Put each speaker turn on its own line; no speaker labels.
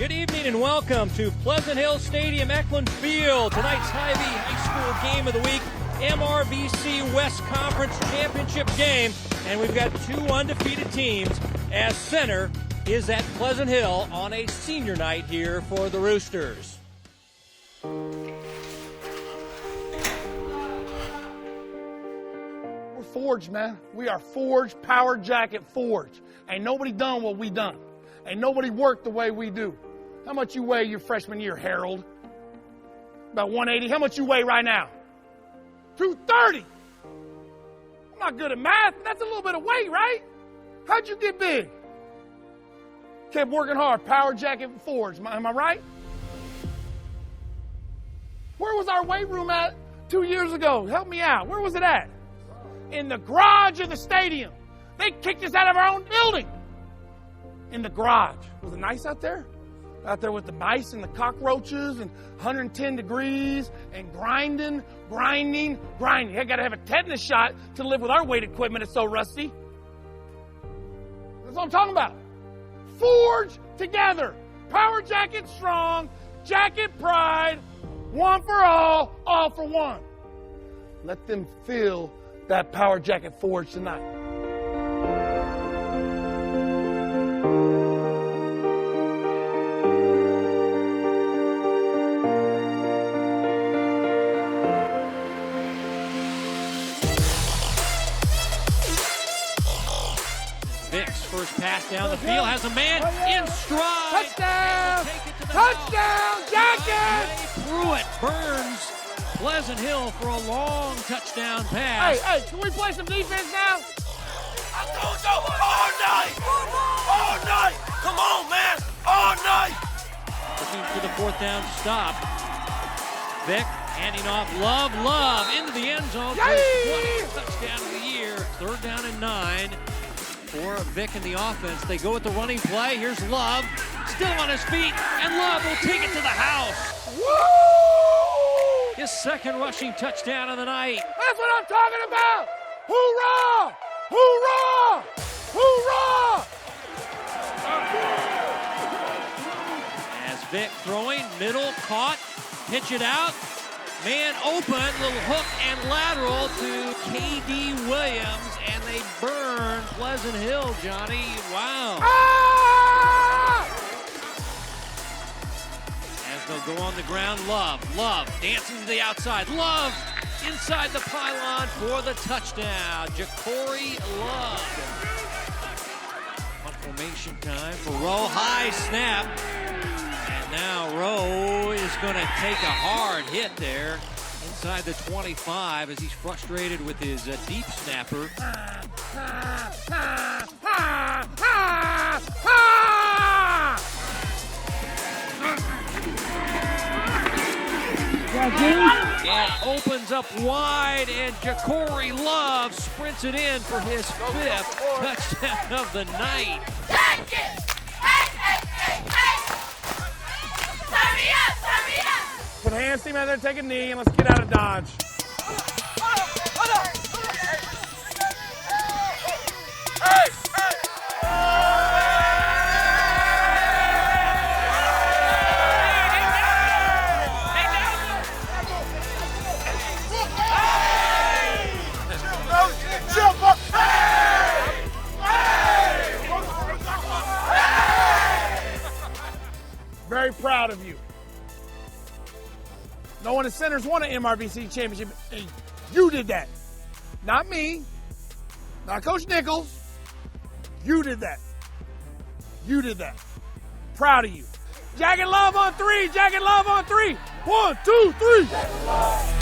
Good evening and welcome to Pleasant Hill Stadium, Eklund Field. Tonight's Hy-Vee High School game of the week, MRVC West Conference Championship game. And we've got two undefeated teams as center is at Pleasant Hill on a senior night here for the Roosters.
We're forged, man. We are forged, power jacket forged. Ain't nobody done what we done. Ain't nobody worked the way we do. How much you weigh your freshman year, Harold? About 180. How much you weigh right now? 230. I'm not good at math. That's a little bit of weight, right? How'd you get big? Kept working hard, power jacket forged. Am I right? Where was our weight room at 2 years ago? Help me out. Where was it at? In the garage of the stadium. They kicked us out of our own building. In the garage. Was it nice out there? Out there with the mice and the cockroaches and 110 degrees and grinding. I got to have a tetanus shot to live with our weight equipment. It's so rusty. That's what I'm talking about. Forge together. Power jacket strong. Jacket pride. One for all for one. Let them feel that power jacket forge tonight.
Vicks first pass down the field, has a man in stride.
Touchdown! Touchdown, Jacket!
Pruitt burns Pleasant Hill for a long touchdown pass.
Hey, can we play some defense now?
I told you all night! All night! Come on, man! All night!
Looking for the fourth down stop. Vick handing off Love into the end zone for his 20th touchdown of the year. 3rd down and 9 for Vick in the offense. They go with the running play. Here's Love, still on his feet, and Love will take it to the house.
Woo!
His second rushing touchdown of the night.
That's what I'm talking about! Hoorah! Hoorah! Hoorah!
As Vick throwing, middle, caught, pitch it out. Man open, little hook and lateral to K.D. Williams, and they burn Pleasant Hill, Johnny. Wow.
Ah!
As they'll go on the ground, Love dancing to the outside. Love inside the pylon for the touchdown. Ja'Cory Love. On formation time for Rowe. High snap. And now Rowe is going to take a hard hit there inside the 25 as he's frustrated with his deep snapper. And opens up wide, and Ja'Cory Love sprints it in for his 5th touchdown of the night.
Put a hand steam out there, take a knee, and let's get out of Dodge. Very proud of you. No one at Center's won an MRVC championship. Hey, you did that. Not me. Not Coach Nichols. You did that. You did that. Proud of you. Jacket Love on 3. Jacket Love on 3. 1, 2, 3.